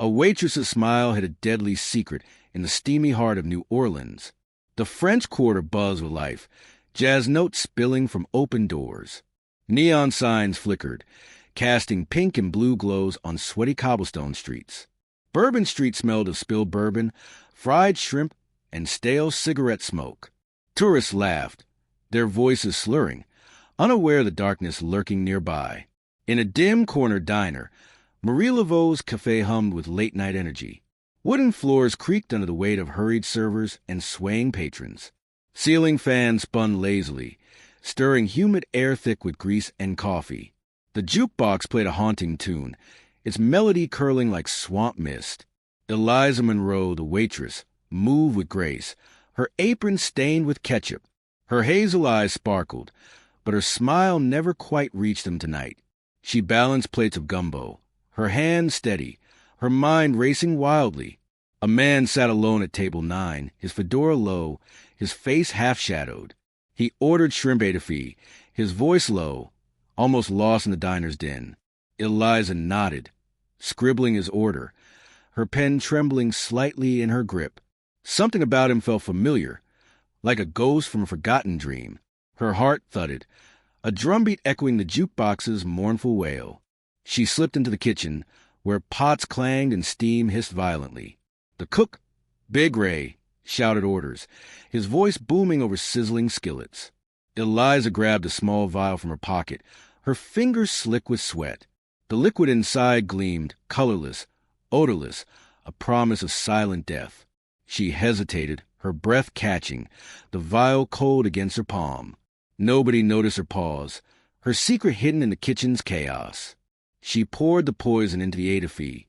A waitress's smile had a deadly secret in the steamy heart of New Orleans. The French Quarter buzzed with life, jazz notes spilling from open doors. Neon signs flickered, casting pink and blue glows on sweaty cobblestone streets. Bourbon Street smelled of spilled bourbon, fried shrimp, and stale cigarette smoke. Tourists laughed, their voices slurring, unaware of the darkness lurking nearby. In a dim-cornered diner, Marie Laveau's Café hummed with late-night energy. Wooden floors creaked under the weight of hurried servers and swaying patrons. Ceiling fans spun lazily, stirring humid air thick with grease and coffee. The jukebox played a haunting tune, its melody curling like swamp mist. Eliza Monroe, the waitress, moved with grace, her apron stained with ketchup. Her hazel eyes sparkled, but her smile never quite reached them tonight. She balanced plates of gumbo, her hand steady, her mind racing wildly. A man sat alone at table 9, his fedora low, his face half-shadowed. He ordered shrimp etouffee, his voice low, almost lost in the diner's din. Eliza nodded, scribbling his order, her pen trembling slightly in her grip. Something about him felt familiar, like a ghost from a forgotten dream. Her heart thudded, a drumbeat echoing the jukebox's mournful wail. She slipped into the kitchen, where pots clanged and steam hissed violently. The cook, Big Ray, shouted orders, his voice booming over sizzling skillets. Eliza grabbed a small vial from her pocket, her fingers slick with sweat. The liquid inside gleamed, colorless, odorless, a promise of silent death. She hesitated, her breath catching, the vial cold against her palm. Nobody noticed her pause, her secret hidden in the kitchen's chaos. She poured the poison into the etouffee,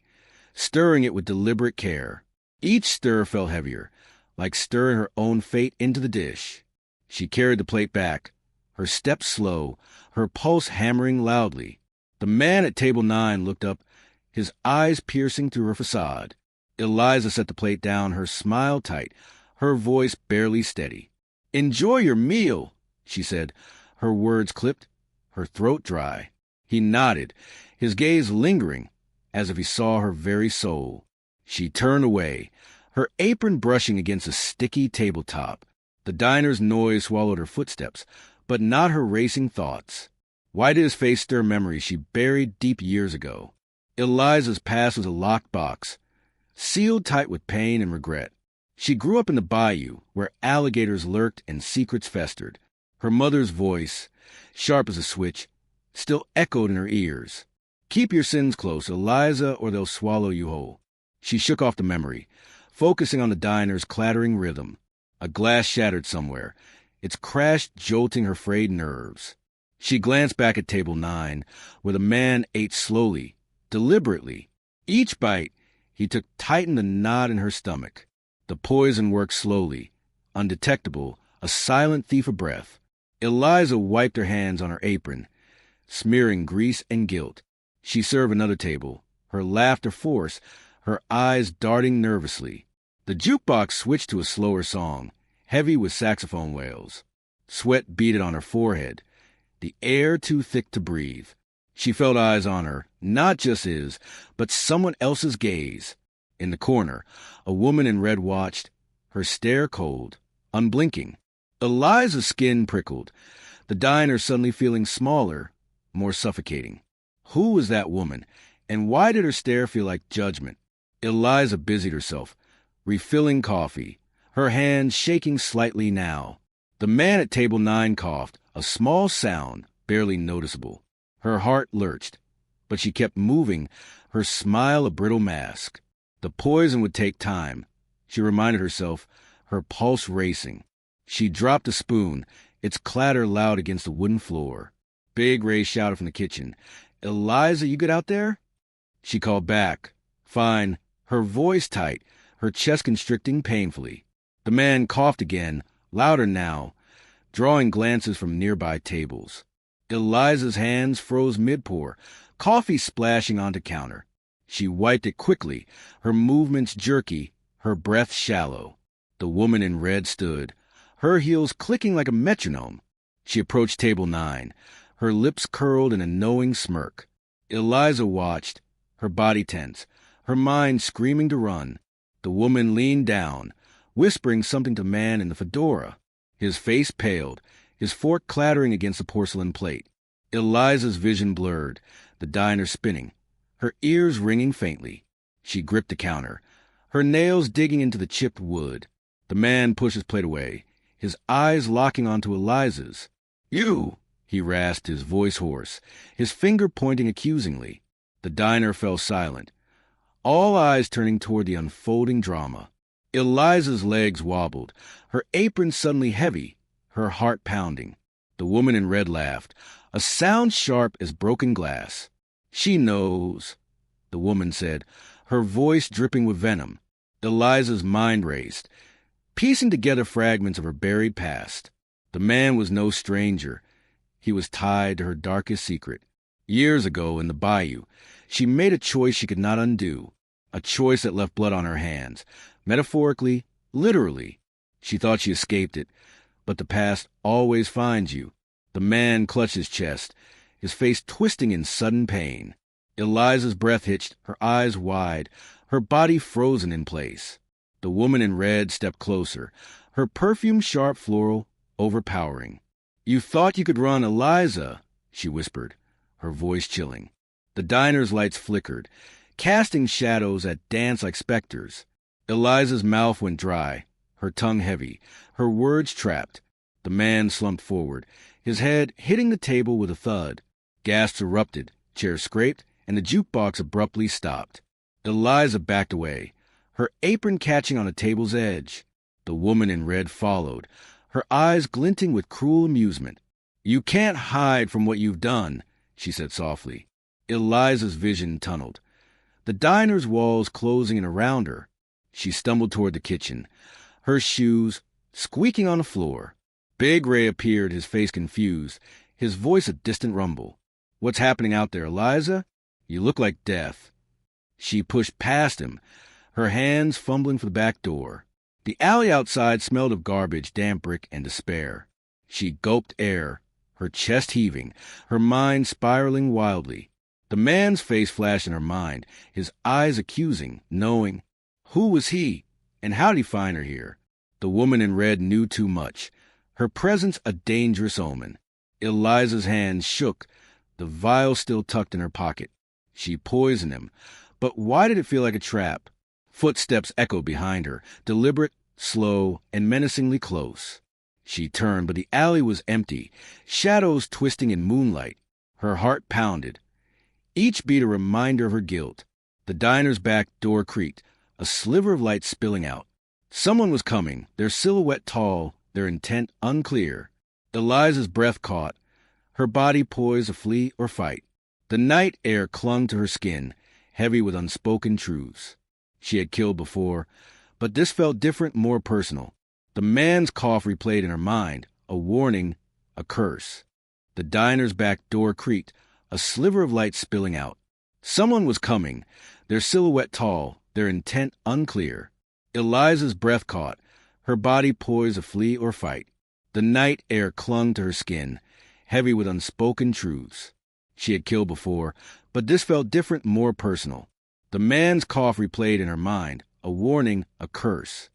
stirring it with deliberate care. Each stir felt heavier, like stirring her own fate into the dish. She carried the plate back, her steps slow, her pulse hammering loudly. The man at table 9 looked up, his eyes piercing through her facade. Eliza set the plate down, her smile tight, her voice barely steady. "Enjoy your meal," she said, her words clipped, her throat dry. He nodded, his gaze lingering, as if he saw her very soul. She turned away, her apron brushing against a sticky tabletop. The diner's noise swallowed her footsteps, but not her racing thoughts. Why did his face stir memories she buried deep years ago? Eliza's past was a locked box, sealed tight with pain and regret. She grew up in the bayou, where alligators lurked and secrets festered. Her mother's voice, sharp as a switch, still echoed in her ears. "Keep your sins close, Eliza, or they'll swallow you whole." She shook off the memory, focusing on the diner's clattering rhythm. A glass shattered somewhere, its crash jolting her frayed nerves. She glanced back at table 9, where the man ate slowly, deliberately. Each bite he took tightened the knot in her stomach. The poison worked slowly, undetectable, a silent thief of breath. Eliza wiped her hands on her apron, smearing grease and guilt. She served another table, her laughter forced, her eyes darting nervously. The jukebox switched to a slower song, heavy with saxophone wails. Sweat beaded on her forehead, the air too thick to breathe. She felt eyes on her, not just his, but someone else's gaze. In the corner, a woman in red watched, her stare cold, unblinking. Eliza's skin prickled, the diner suddenly feeling smaller, more suffocating. Who was that woman, and why did her stare feel like judgment? Eliza busied herself, refilling coffee, her hands shaking slightly now. The man at table 9 coughed, a small sound, barely noticeable. Her heart lurched, but she kept moving, her smile a brittle mask. The poison would take time, she reminded herself, her pulse racing. She dropped a spoon, its clatter loud against the wooden floor. Big Ray shouted from the kitchen, "Eliza, you get out there?" She called back, "Fine," her voice tight, her chest constricting painfully. The man coughed again, louder now, drawing glances from nearby tables. Eliza's hands froze mid-pour, coffee splashing onto counter. She wiped it quickly, her movements jerky, her breath shallow. The woman in red stood, her heels clicking like a metronome. She approached table 9, her lips curled in a knowing smirk. Eliza watched, her body tense, her mind screaming to run. The woman leaned down, whispering something to the man in the fedora. His face paled, his fork clattering against the porcelain plate. Eliza's vision blurred, the diner spinning, her ears ringing faintly. She gripped the counter, her nails digging into the chipped wood. The man pushed his plate away, his eyes locking onto Eliza's. "You!" he rasped, his voice hoarse, his finger pointing accusingly. The diner fell silent, all eyes turning toward the unfolding drama. Eliza's legs wobbled, her apron suddenly heavy, her heart pounding. The woman in red laughed, a sound sharp as broken glass. "She knows," the woman said, her voice dripping with venom. Eliza's mind raced, piecing together fragments of her buried past. The man was no stranger. He was tied to her darkest secret. Years ago in the bayou, she made a choice she could not undo, a choice that left blood on her hands. Metaphorically, literally. She thought she escaped it, but the past always finds you. The man clutched his chest, his face twisting in sudden pain. Eliza's breath hitched, her eyes wide, her body frozen in place. The woman in red stepped closer, her perfume sharp floral, overpowering. "You thought you could run, Eliza," she whispered, her voice chilling. The diner's lights flickered, casting shadows that danced like specters. Eliza's mouth went dry, her tongue heavy, her words trapped. The man slumped forward, his head hitting the table with a thud. Gasps erupted, chairs scraped, and the jukebox abruptly stopped. Eliza backed away, her apron catching on the table's edge. The woman in red followed, her eyes glinting with cruel amusement. "You can't hide from what you've done," she said softly. Eliza's vision tunneled, the diner's walls closing in around her. She stumbled toward the kitchen, her shoes squeaking on the floor. Big Ray appeared, his face confused, his voice a distant rumble. "What's happening out there, Eliza? You look like death." She pushed past him, her hands fumbling for the back door. The alley outside smelled of garbage, damp brick, and despair. She gulped air, her chest heaving, her mind spiraling wildly. The man's face flashed in her mind, his eyes accusing, knowing. Who was he, and how did he find her here? The woman in red knew too much, her presence a dangerous omen. Eliza's hands shook, the vial still tucked in her pocket. She poisoned him, but why did it feel like a trap? Footsteps echoed behind her, deliberate, slow, and menacingly close. She turned, but the alley was empty, shadows twisting in moonlight. Her heart pounded, each beat a reminder of her guilt. The diner's back door creaked, a sliver of light spilling out. Someone was coming, their silhouette tall, their intent unclear. Eliza's breath caught, her body poised to flee or fight. The night air clung to her skin, heavy with unspoken truths. She had killed before, but this felt different, more personal. The man's cough replayed in her mind, a warning, a curse. The diner's back door creaked, a sliver of light spilling out. Someone was coming, their silhouette tall, their intent unclear. Eliza's breath caught, her body poised to flee or fight. The night air clung to her skin, heavy with unspoken truths. She had killed before, but this felt different, more personal. The man's cough replayed in her mind, a warning, a curse.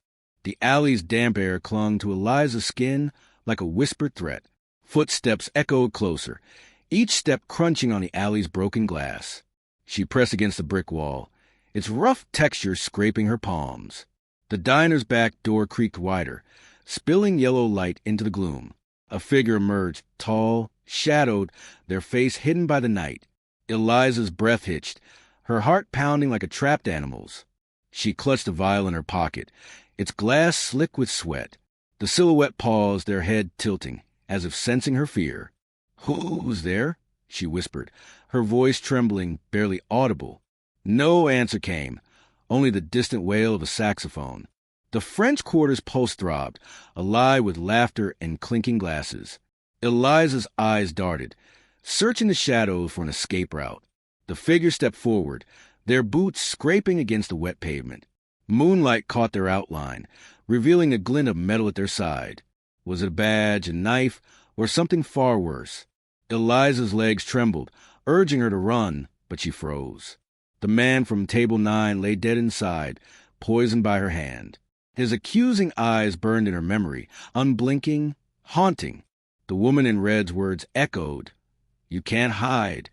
The alley's damp air clung to Eliza's skin like a whispered threat. Footsteps echoed closer, each step crunching on the alley's broken glass. She pressed against the brick wall, its rough texture scraping her palms. The diner's back door creaked wider, spilling yellow light into the gloom. A figure emerged, tall, shadowed, their face hidden by the night. Eliza's breath hitched, her heart pounding like a trapped animal's. She clutched the vial in her pocket, its glass slick with sweat. The silhouette paused, their head tilting, as if sensing her fear. "Who's there?" she whispered, her voice trembling, barely audible. No answer came, only the distant wail of a saxophone. The French Quarter's pulse throbbed, alive with laughter and clinking glasses. Eliza's eyes darted, searching the shadows for an escape route. The figure stepped forward, their boots scraping against the wet pavement. Moonlight caught their outline, revealing a glint of metal at their side. Was it a badge, a knife, or something far worse? Eliza's legs trembled, urging her to run, but she froze. The man from table 9 lay dead inside, poisoned by her hand. His accusing eyes burned in her memory, unblinking, haunting. The woman in red's words echoed, "You can't hide."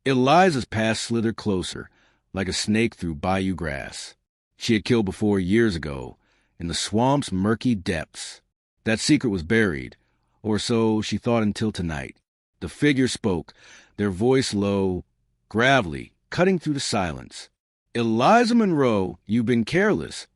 Eliza's past slithered closer, like a snake through bayou grass. She had killed before years ago, in the swamp's murky depths. That secret was buried, or so she thought until tonight. The figure spoke, their voice low, gravelly, cutting through the silence. "Eliza Monroe, you've been careless,"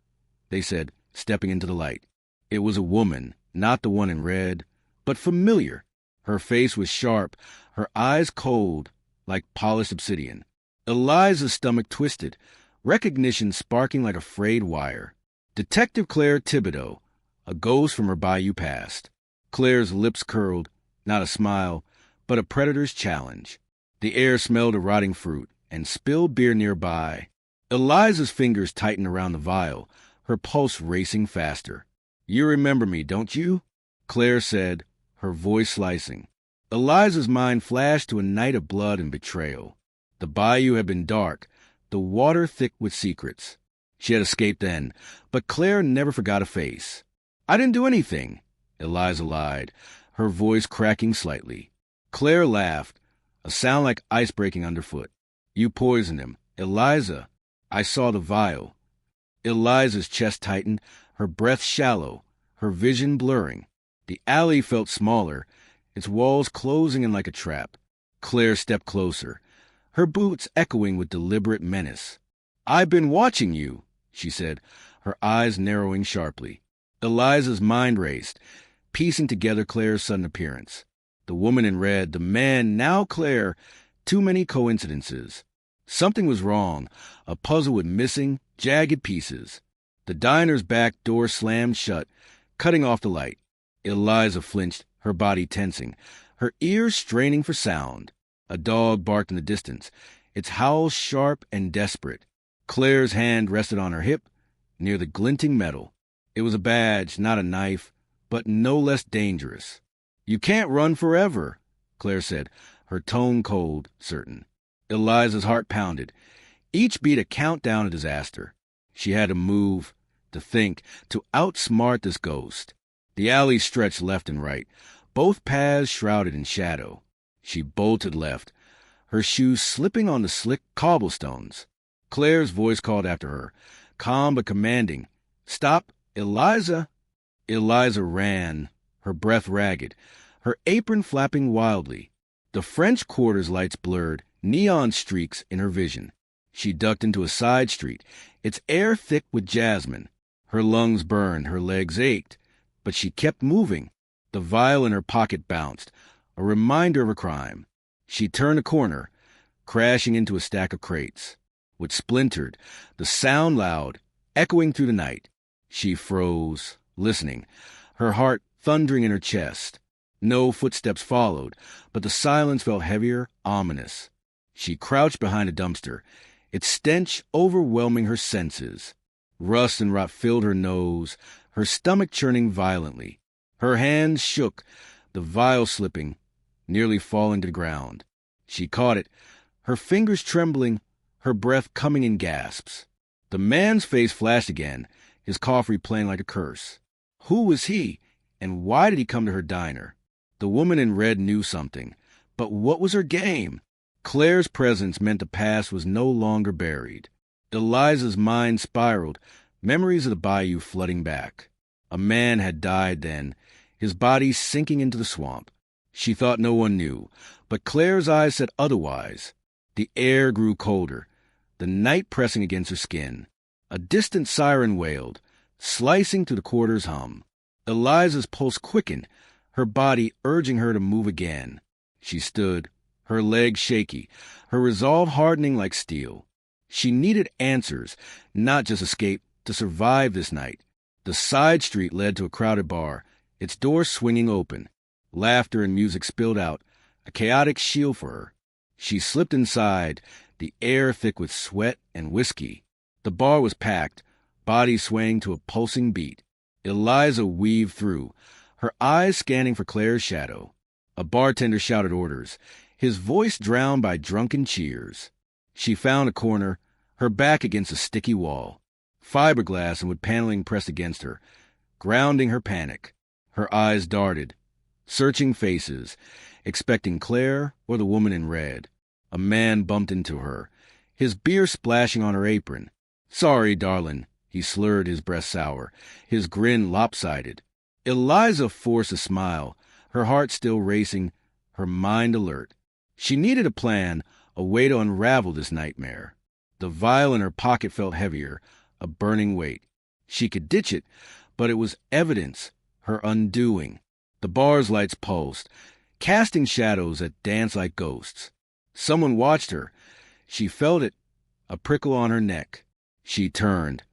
they said, stepping into the light. It was a woman, not the one in red, but familiar. Her face was sharp, her eyes cold, like polished obsidian. Eliza's stomach twisted, recognition sparking like a frayed wire. Detective Claire Thibodeau, a ghost from her bayou past. Claire's lips curled, not a smile, but a predator's challenge. The air smelled of rotting fruit and spilled beer nearby. Eliza's fingers tightened around the vial, her pulse racing faster. "You remember me, don't you?" Claire said, her voice slicing. Eliza's mind flashed to a night of blood and betrayal. The bayou had been dark, the water thick with secrets. She had escaped then, but Claire never forgot a face. "I didn't do anything," Eliza lied, her voice cracking slightly. Claire laughed, a sound like ice breaking underfoot. "You poisoned him. Eliza, I saw the vial." Eliza's chest tightened, her breath shallow, her vision blurring. The alley felt smaller, its walls closing in like a trap. Claire stepped closer, her boots echoing with deliberate menace. "I've been watching you," she said, her eyes narrowing sharply. Eliza's mind raced, piecing together Claire's sudden appearance. The woman in red, the man, now Claire, too many coincidences. Something was wrong, a puzzle with missing, jagged pieces. The diner's back door slammed shut, cutting off the light. Eliza flinched, her body tensing, her ears straining for sound. A dog barked in the distance, its howl sharp and desperate. Claire's hand rested on her hip, near the glinting metal. It was a badge, not a knife, but no less dangerous. "You can't run forever," Claire said, her tone cold, certain. Eliza's heart pounded. Each beat a countdown to disaster. She had to move, to think, to outsmart this ghost. The alley stretched left and right, both paths shrouded in shadow. She bolted left, her shoes slipping on the slick cobblestones. Claire's voice called after her, calm but commanding. "Stop, Eliza!" Eliza ran, her breath ragged, her apron flapping wildly. The French Quarter's lights blurred, neon streaks in her vision. She ducked into a side street, its air thick with jasmine. Her lungs burned, her legs ached, but she kept moving. The vial in her pocket bounced, a reminder of a crime. She turned a corner, crashing into a stack of crates. With splintered, the sound loud, echoing through the night. She froze, listening, her heart thundering in her chest. No footsteps followed, but the silence felt heavier, ominous. She crouched behind a dumpster, its stench overwhelming her senses. Rust and rot filled her nose, her stomach churning violently. Her hands shook, the vial slipping, nearly falling to the ground. She caught it, her fingers trembling, her breath coming in gasps. The man's face flashed again, his cough replaying like a curse. Who was he, and why did he come to her diner? The woman in red knew something, but what was her game? Claire's presence meant the past was no longer buried. Eliza's mind spiraled, memories of the bayou flooding back. A man had died then, his body sinking into the swamp. She thought no one knew, but Claire's eyes said otherwise. The air grew colder, the night pressing against her skin. A distant siren wailed, slicing through the quarter's hum. Eliza's pulse quickened, her body urging her to move again. She stood, her legs shaky, her resolve hardening like steel. She needed answers, not just escape, to survive this night. The side street led to a crowded bar, its door swinging open. Laughter and music spilled out, a chaotic shield for her. She slipped inside, the air thick with sweat and whiskey. The bar was packed, bodies swaying to a pulsing beat. Eliza weaved through, her eyes scanning for Claire's shadow. A bartender shouted orders, his voice drowned by drunken cheers. She found a corner, her back against a sticky wall, fiberglass and wood paneling pressed against her, grounding her panic. Her eyes darted, searching faces, expecting Claire or the woman in red. A man bumped into her, his beer splashing on her apron. "Sorry, darlin'," he slurred, his breath sour, his grin lopsided. Eliza forced a smile, her heart still racing, her mind alert. She needed a plan, a way to unravel this nightmare. The vial in her pocket felt heavier, a burning weight. She could ditch it, but it was evidence, her undoing. The bar's lights pulsed, casting shadows that danced like ghosts. Someone watched her. She felt it, a prickle on her neck. She turned,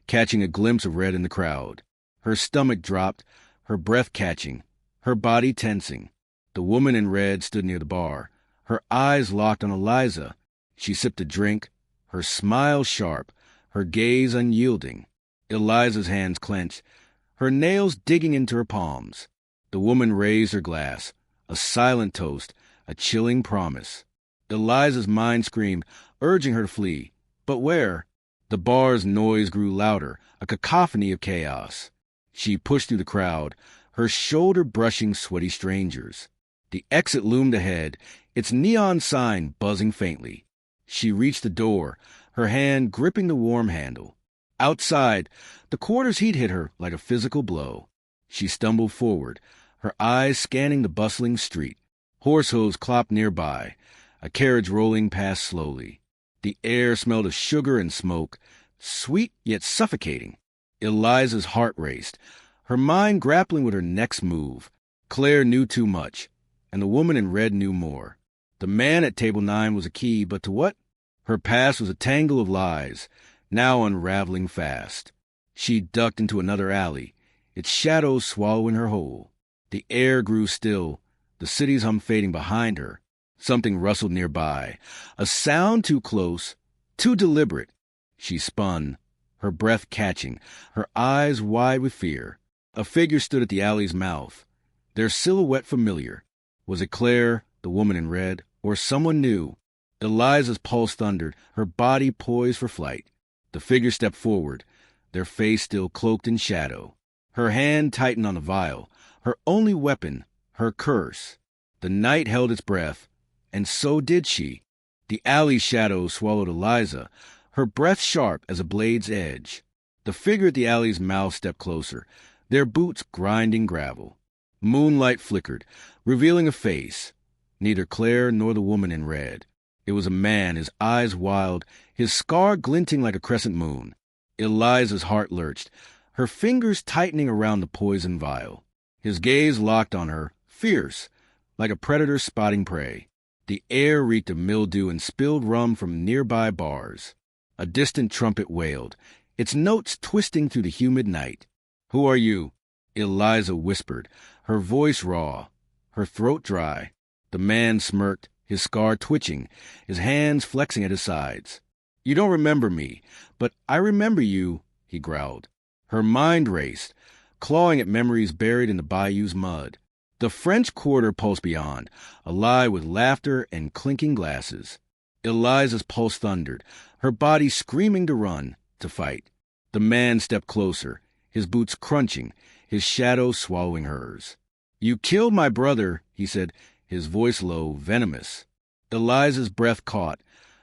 catching a glimpse of red in the crowd. Her stomach dropped, her breath catching, her body tensing. The woman in red stood near the bar, her eyes locked on Eliza. She sipped a drink, her smile sharp, her gaze unyielding. Eliza's hands clenched, her nails digging into her palms. The woman raised her glass, a silent toast, a chilling promise. Eliza's mind screamed, urging her to flee. But where? The bar's noise grew louder, a cacophony of chaos. She pushed through the crowd, her shoulder brushing sweaty strangers. The exit loomed ahead, its neon sign buzzing faintly. She reached the door, her hand gripping the warm handle. Outside, the quarter's heat hit her like a physical blow. She stumbled forward, her eyes scanning the bustling street. Horse hooves clopped nearby, a carriage rolling past slowly. The air smelled of sugar and smoke, sweet yet suffocating. Eliza's heart raced, her mind grappling with her next move. Claire knew too much, and the woman in red knew more. The man at table 9 was a key, but to what? Her past was a tangle of lies, now unraveling fast. She ducked into another alley, its shadows swallowing her whole. The air grew still, the city's hum fading behind her. Something rustled nearby, a sound too close, too deliberate. She spun, her breath catching, her eyes wide with fear. A figure stood at the alley's mouth, their silhouette familiar. Was it Claire, the woman in red, or someone new? Eliza's pulse thundered, her body poised for flight. The figure stepped forward, their face still cloaked in shadow. Her hand tightened on the vial, her only weapon, her curse. The night held its breath, and so did she. The alley shadows swallowed Eliza, her breath sharp as a blade's edge. The figure at the alley's mouth stepped closer, their boots grinding gravel. Moonlight flickered, revealing a face. Neither Claire nor the woman in red. It was a man, his eyes wild, his scar glinting like a crescent moon. Eliza's heart lurched, her fingers tightening around the poison vial. His gaze locked on her, fierce, like a predator spotting prey. The air reeked of mildew and spilled rum from nearby bars. A distant trumpet wailed, its notes twisting through the humid night. "Who are you?" Eliza whispered, her voice raw, her throat dry. The man smirked, his scar twitching, his hands flexing at his sides. "You don't remember me, but I remember you," he growled. Her mind raced, clawing at memories buried in the bayou's mud. The French Quarter pulsed beyond, alive with laughter and clinking glasses. Eliza's pulse thundered, her body screaming to run, to fight. The man stepped closer, his boots crunching, his shadow swallowing hers. "You killed my brother," he said, his voice low, venomous. Eliza's breath caught,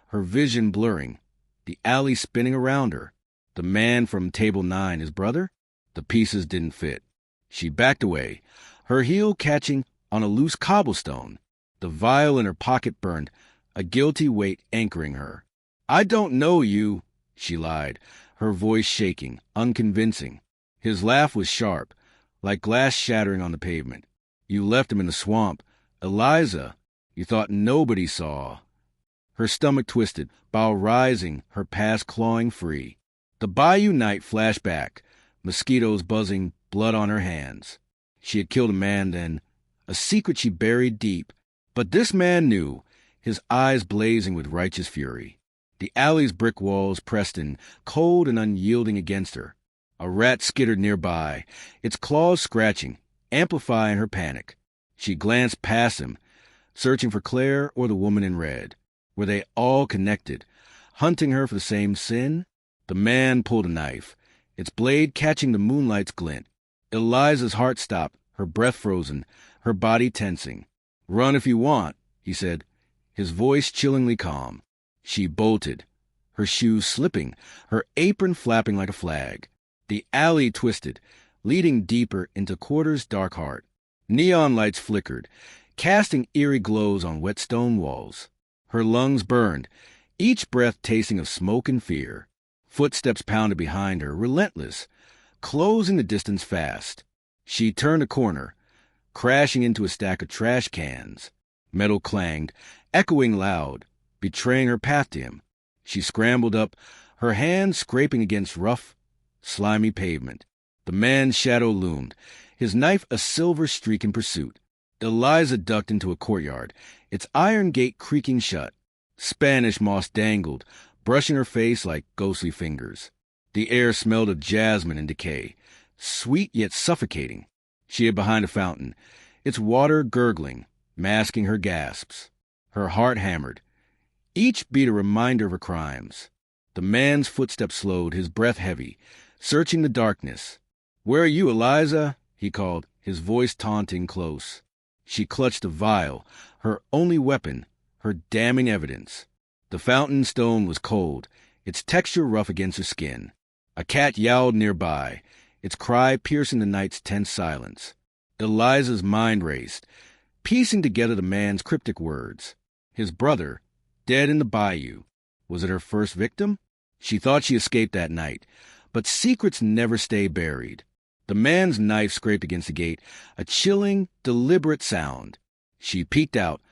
her vision blurring, the alley spinning around her. The man from table 9, his brother? The pieces didn't fit. She backed away, her heel catching on a loose cobblestone. The vial in her pocket burned, a guilty weight anchoring her. "I don't know you," she lied, her voice shaking, unconvincing. His laugh was sharp, like glass shattering on the pavement. "You left him in the swamp. Eliza, you thought nobody saw." Her stomach twisted, bowel rising, her past clawing free. The bayou night flashed back, mosquitoes buzzing, blood on her hands. She had killed a man then, a secret she buried deep. But this man knew, his eyes blazing with righteous fury. The alley's brick walls pressed in, cold and unyielding against her. A rat skittered nearby, its claws scratching, amplifying her panic. She glanced past him, searching for Claire or the woman in red. Were they all connected, Hunting her for the same sin? The man pulled a knife, its blade catching the moonlight's glint. Eliza's heart stopped, her breath frozen, her body tensing. "Run if you want," he said, his voice chillingly calm. She bolted, her shoes slipping, her apron flapping like a flag. The alley twisted, leading deeper into Quarter's dark heart. Neon lights flickered, casting eerie glows on wet stone walls. Her lungs burned, each breath tasting of smoke and fear. Footsteps pounded behind her, relentless, closing the distance fast. She turned a corner, crashing into a stack of trash cans. Metal clanged, echoing loud, betraying her path to him. She scrambled up, her hands scraping against rough, slimy pavement. The man's shadow loomed, his knife a silver streak in pursuit. Eliza ducked into a courtyard, its iron gate creaking shut. Spanish moss dangled, brushing her face like ghostly fingers. The air smelled of jasmine and decay, sweet yet suffocating. She hid behind a fountain, its water gurgling, masking her gasps. Her heart hammered, each beat a reminder of her crimes. The man's footsteps slowed, his breath heavy, searching the darkness. "Where are you, Eliza?" he called, his voice taunting close. She clutched the vial, her only weapon, her damning evidence. The fountain stone was cold, its texture rough against her skin. A cat yowled nearby, its cry piercing the night's tense silence. Eliza's mind raced, piecing together the man's cryptic words. His brother, dead in the bayou. Was it her first victim? She thought she escaped that night, but secrets never stay buried. The man's knife scraped against the gate, a chilling, deliberate sound. She peeked out,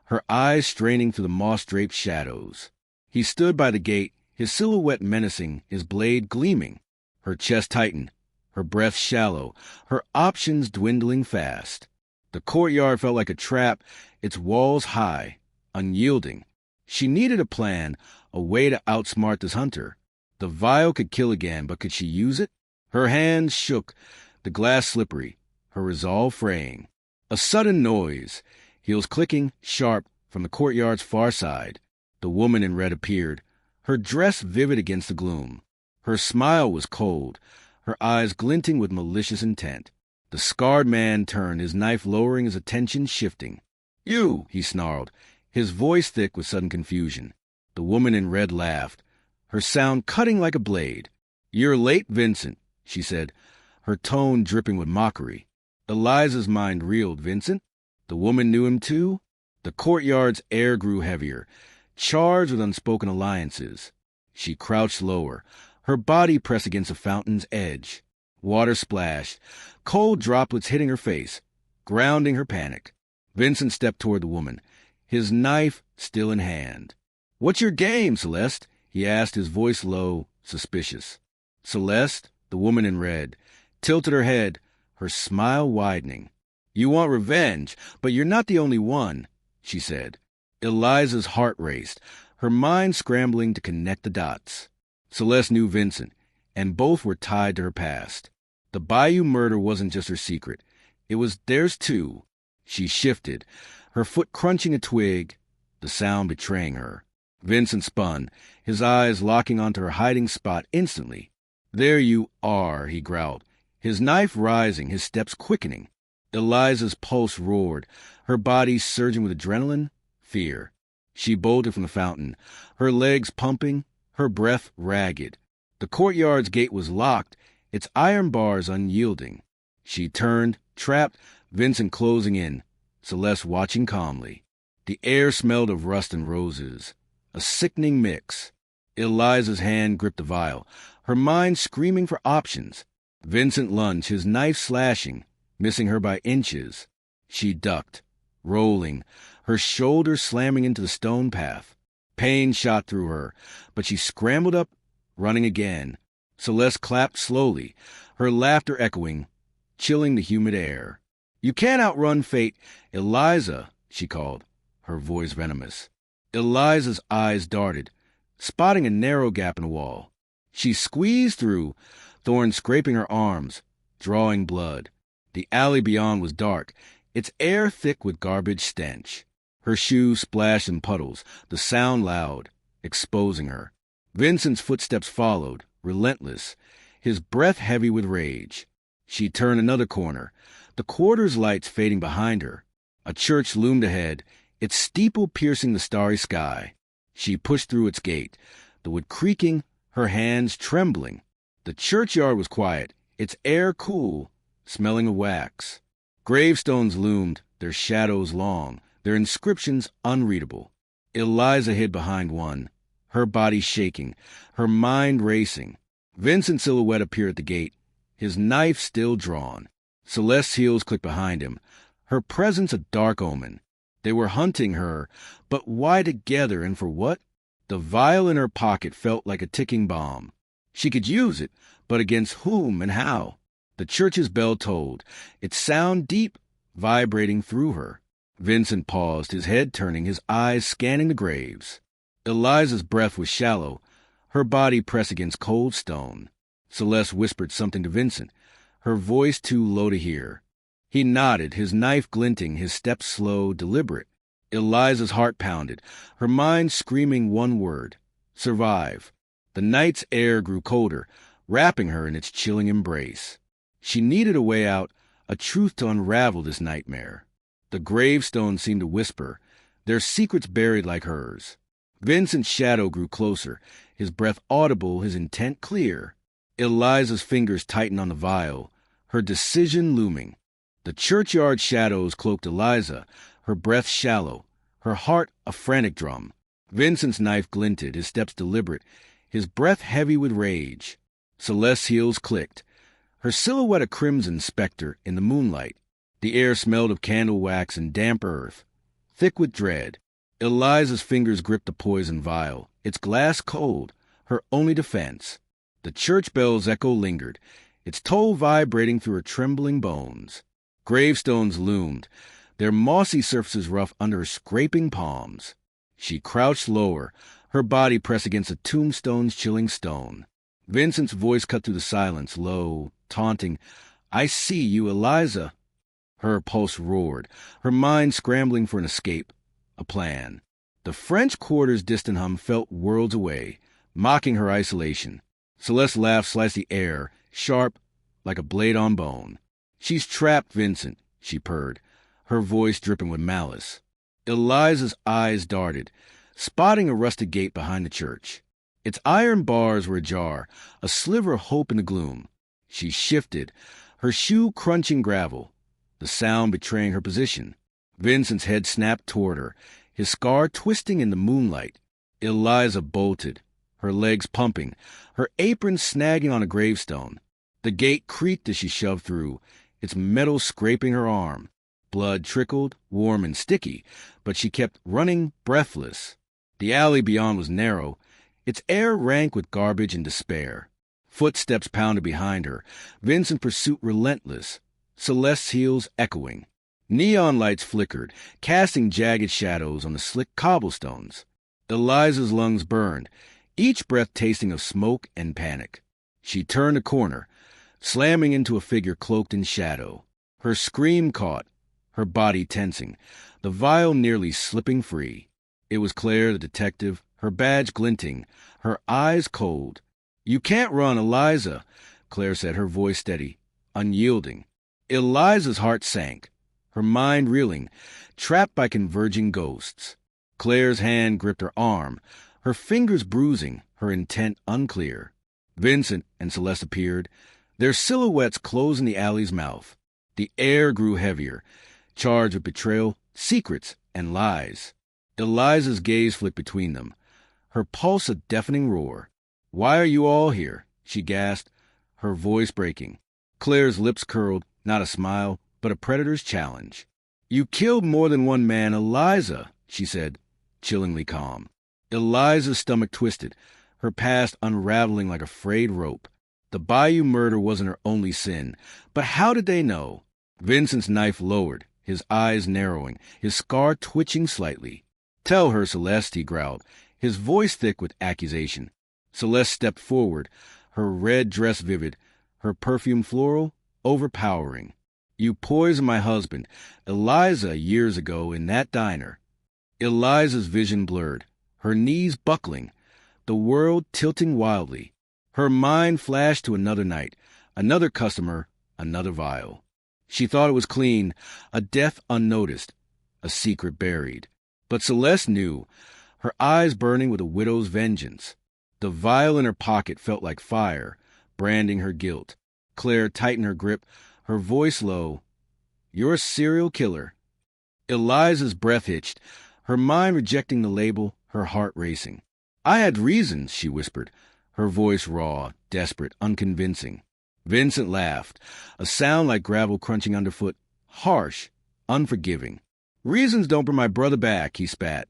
her eyes straining through the moss-draped shadows. He stood by the gate, his silhouette menacing, his blade gleaming. Her chest tightened, her breath shallow, her options dwindling fast. The courtyard felt like a trap, its walls high, unyielding. She needed a plan, a way to outsmart this hunter. The vial could kill again, but could she use it? Her hands shook, the glass slippery, her resolve fraying. A sudden noise, heels clicking, sharp, from the courtyard's far side. The woman in red appeared, her dress vivid against the gloom. Her smile was cold, her eyes glinting with malicious intent. The scarred man turned, his knife lowering, his attention shifting. "You!" he snarled, his voice thick with sudden confusion. The woman in red laughed, her sound cutting like a blade. "You're late, Vincent," she said, her tone dripping with mockery. Eliza's mind reeled. Vincent? The woman knew him too? The courtyard's air grew heavier, charged with unspoken alliances. She crouched lower, her body pressed against the fountain's edge. Water splashed, cold droplets hitting her face, grounding her panic. Vincent stepped toward the woman, his knife still in hand. "What's your game, Celeste?" he asked, his voice low, suspicious. Celeste, the woman in red, tilted her head, her smile widening. "You want revenge, but you're not the only one," she said. Eliza's heart raced, her mind scrambling to connect the dots. Celeste knew Vincent, and both were tied to her past. The bayou murder wasn't just her secret. It was theirs too. She shifted, her foot crunching a twig, the sound betraying her. Vincent spun, his eyes locking onto her hiding spot instantly. "There you are," he growled, his knife rising, his steps quickening. Eliza's pulse roared, her body surging with adrenaline, fear. She bolted from the fountain, her legs pumping, her breath ragged. The courtyard's gate was locked, its iron bars unyielding. She turned, trapped, Vincent closing in, Celeste watching calmly. The air smelled of rust and roses, a sickening mix. Eliza's hand gripped the vial, her mind screaming for options. Vincent lunged, his knife slashing, missing her by inches. She ducked, rolling, her shoulders slamming into the stone path. Pain shot through her, but she scrambled up, running again. Celeste clapped slowly, her laughter echoing, chilling the humid air. "You can't outrun fate, Eliza," she called, her voice venomous. Eliza's eyes darted, spotting a narrow gap in the wall. She squeezed through, thorns scraping her arms, drawing blood. The alley beyond was dark, its air thick with garbage stench. Her shoes splashed in puddles, the sound loud, exposing her. Vincent's footsteps followed, relentless, his breath heavy with rage. She turned another corner, the quarter's lights fading behind her. A church loomed ahead, its steeple piercing the starry sky. She pushed through its gate, the wood creaking, her hands trembling. The churchyard was quiet, its air cool, smelling of wax. Gravestones loomed, their shadows long, their inscriptions unreadable. Eliza hid behind one, her body shaking, her mind racing. Vincent's silhouette appeared at the gate, his knife still drawn. Celeste's heels clicked behind him, her presence a dark omen. They were hunting her, but why together and for what? The vial in her pocket felt like a ticking bomb. She could use it, but against whom and how? The church's bell tolled, its sound deep, vibrating through her. Vincent paused, his head turning, his eyes scanning the graves. Eliza's breath was shallow, her body pressed against cold stone. Celeste whispered something to Vincent, her voice too low to hear. He nodded, his knife glinting, his steps slow, deliberate. Eliza's heart pounded, her mind screaming one word: survive. The night's air grew colder, wrapping her in its chilling embrace. She needed a way out, a truth to unravel this nightmare. The gravestones seemed to whisper, their secrets buried like hers. Vincent's shadow grew closer, his breath audible, his intent clear. Eliza's fingers tightened on the vial, her decision looming. The churchyard shadows cloaked Eliza, her breath shallow, her heart a frantic drum. Vincent's knife glinted, his steps deliberate, his breath heavy with rage. Celeste's heels clicked, her silhouette a crimson specter in the moonlight. The air smelled of candle wax and damp earth, thick with dread. Eliza's fingers gripped the poison vial, its glass cold, her only defense. The church bell's echo lingered, its toll vibrating through her trembling bones. Gravestones loomed, their mossy surfaces rough under her scraping palms. She crouched lower, her body pressed against a tombstone's chilling stone. Vincent's voice cut through the silence, low, taunting. "I see you, Eliza." Her pulse roared, her mind scrambling for an escape, a plan. The French quarter's distant hum felt worlds away, mocking her isolation. Celeste's laugh sliced the air, sharp, like a blade on bone. "She's trapped, Vincent," she purred, her voice dripping with malice. Eliza's eyes darted, spotting a rusted gate behind the church. Its iron bars were ajar, a sliver of hope in the gloom. She shifted, her shoe crunching gravel, the sound betraying her position. Vincent's head snapped toward her, his scar twisting in the moonlight. Eliza bolted, her legs pumping, her apron snagging on a gravestone. The gate creaked as she shoved through, its metal scraping her arm. Blood trickled, warm and sticky, but she kept running, breathless. The alley beyond was narrow, its air rank with garbage and despair. Footsteps pounded behind her, Vincent's pursuit relentless, Celeste's heels echoing. Neon lights flickered, casting jagged shadows on the slick cobblestones. Eliza's lungs burned, each breath tasting of smoke and panic. She turned a corner, slamming into a figure cloaked in shadow. Her scream caught, her body tensing, the vial nearly slipping free. It was Claire, the detective, her badge glinting, her eyes cold. "You can't run, Eliza," Claire said, her voice steady, unyielding. Eliza's heart sank, her mind reeling, trapped by converging ghosts. Claire's hand gripped her arm, her fingers bruising, her intent unclear. Vincent and Celeste appeared, their silhouettes closing the alley's mouth. The air grew heavier, charged with betrayal, secrets, and lies. Eliza's gaze flicked between them, her pulse a deafening roar. "Why are you all here?" she gasped, her voice breaking. Claire's lips curled, not a smile, but a predator's challenge. "You killed more than one man, Eliza," she said, chillingly calm. Eliza's stomach twisted, her past unraveling like a frayed rope. The bayou murder wasn't her only sin, but how did they know? Vincent's knife lowered, his eyes narrowing, his scar twitching slightly. "Tell her, Celeste," he growled, his voice thick with accusation. Celeste stepped forward, her red dress vivid, her perfume floral, overpowering. "You poisoned my husband, Eliza, years ago in that diner." Eliza's vision blurred, her knees buckling. the world tilting wildly. Her mind flashed to another night, another customer, another vial. She thought it was clean, a death unnoticed, a secret buried. But Celeste knew, her eyes burning with a widow's vengeance. The vial in her pocket felt like fire, branding her guilt. Claire tightened her grip, her voice low. "You're a serial killer." Eliza's breath hitched, her mind rejecting the label, her heart racing. "I had reasons," she whispered, her voice raw, desperate, unconvincing. Vincent laughed, a sound like gravel crunching underfoot, harsh, unforgiving. "Reasons don't bring my brother back," he spat,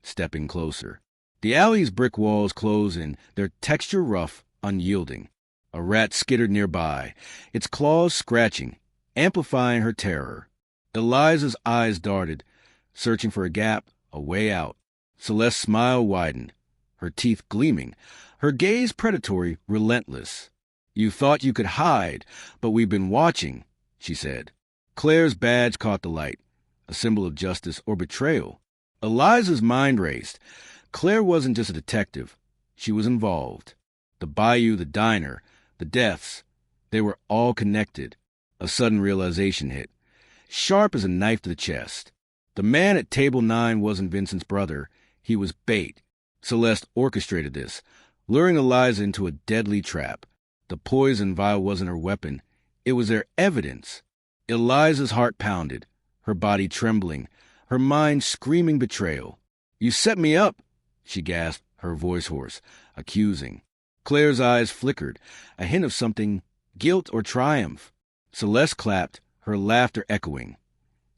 stepping closer. The alley's brick walls closed in, their texture rough, unyielding. A rat skittered nearby, its claws scratching, amplifying her terror. Eliza's eyes darted, searching for a gap, a way out. Celeste's smile widened, her teeth gleaming, her gaze predatory, relentless. "You thought you could hide, but we've been watching," she said. Claire's badge caught the light, a symbol of justice or betrayal. Eliza's mind raced. Claire wasn't just a detective. She was involved. The bayou, the diner, the deaths, they were all connected. A sudden realization hit, sharp as a knife to the chest. The man at table 9 wasn't Vincent's brother. He was bait. Celeste orchestrated this, luring Eliza into a deadly trap. The poison vial wasn't her weapon. It was their evidence. Eliza's heart pounded, her body trembling, her mind screaming betrayal. "You set me up," she gasped, her voice hoarse, accusing. Claire's eyes flickered, a hint of something, guilt or triumph. Celeste clapped, her laughter echoing,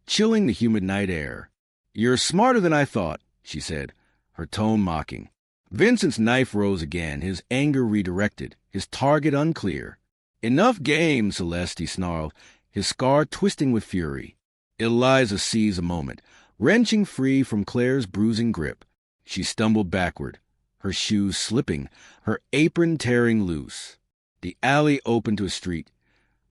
chilling the humid night air. "You're smarter than I thought," she said, her tone mocking. Vincent's knife rose again, his anger redirected, his target unclear. "Enough game, Celeste," he snarled, his scar twisting with fury. Eliza seized a moment, wrenching free from Claire's bruising grip. She stumbled backward, her shoes slipping, her apron tearing loose. The alley opened to a street,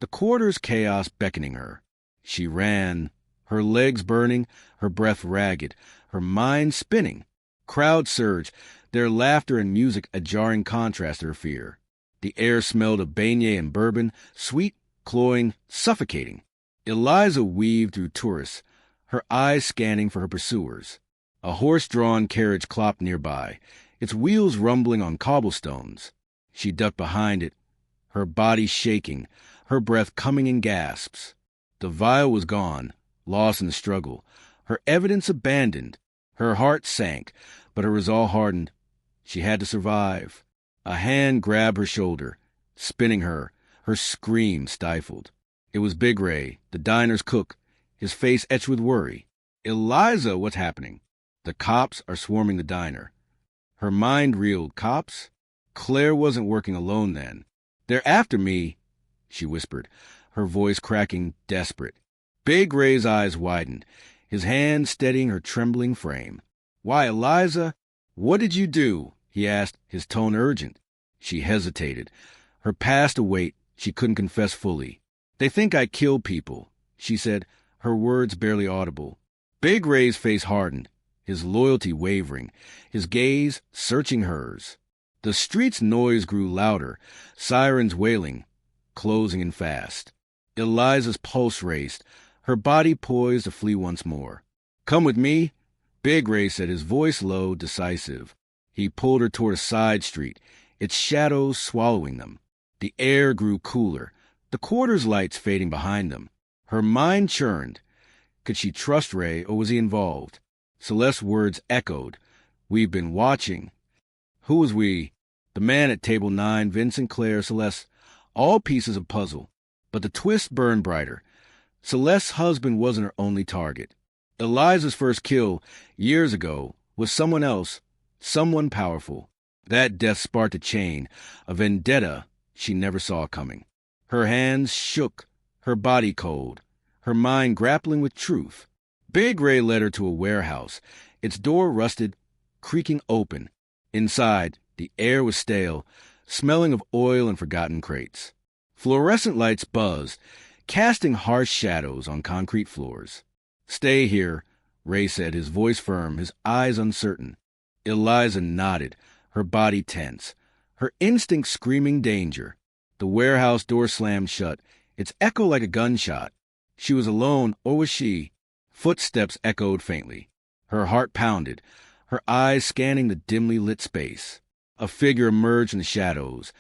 the quarter's chaos beckoning her. She ran, her legs burning, her breath ragged, her mind spinning. Crowds surged, their laughter and music a jarring contrast to her fear. The air smelled of beignet and bourbon, sweet, cloying, suffocating. Eliza weaved through tourists, her eyes scanning for her pursuers. A horse-drawn carriage clopped nearby, its wheels rumbling on cobblestones. She ducked behind it, her body shaking, her breath coming in gasps. The vial was gone, lost in the struggle, her evidence abandoned. Her heart sank, but her resolve hardened. She had to survive. A hand grabbed her shoulder, spinning her scream stifled. It was Big Ray, the diner's cook, his face etched with worry. "Eliza, what's happening?" "The cops are swarming the diner." Her mind reeled. Cops? Claire wasn't working alone then. "They're after me," she whispered, her voice cracking, desperate. Big Ray's eyes widened, his hand steadying her trembling frame. "Why, Eliza, what did you do?" he asked, his tone urgent. She hesitated, her past a weight she couldn't confess fully. "They think I kill people," she said, her words barely audible. Big Ray's face hardened, his loyalty wavering, his gaze searching hers. The street's noise grew louder, sirens wailing, closing in fast. Eliza's pulse raced, her body poised to flee once more. "Come with me," Big Ray said, his voice low, decisive. He pulled her toward a side street, its shadows swallowing them. The air grew cooler, the quarter's lights fading behind them. Her mind churned. Could she trust Ray, or was he involved? Celeste's words echoed. "We've been watching." Who was we? The man at table 9, Vincent, Claire, Celeste, all pieces of puzzle. But the twist burned brighter. Celeste's husband wasn't her only target. Eliza's first kill, years ago, was someone else, someone powerful. That death sparked a chain, a vendetta she never saw coming. Her hands shook, her body cold, her mind grappling with truth. Big Ray led her to a warehouse, its door rusted, creaking open. Inside, the air was stale, smelling of oil and forgotten crates. Fluorescent lights buzzed, casting harsh shadows on concrete floors. "Stay here," Ray said, his voice firm, his eyes uncertain. Eliza nodded, her body tense, her instinct screaming danger. The warehouse door slammed shut, its echo like a gunshot. She was alone, or was she? Footsteps echoed faintly. Her heart pounded, her eyes scanning the dimly lit space. A figure emerged in the shadows,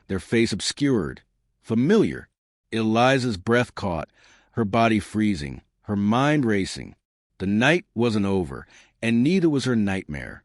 their face obscured. Familiar. Eliza's breath caught, her body freezing, her mind racing. The night wasn't over, and neither was her nightmare.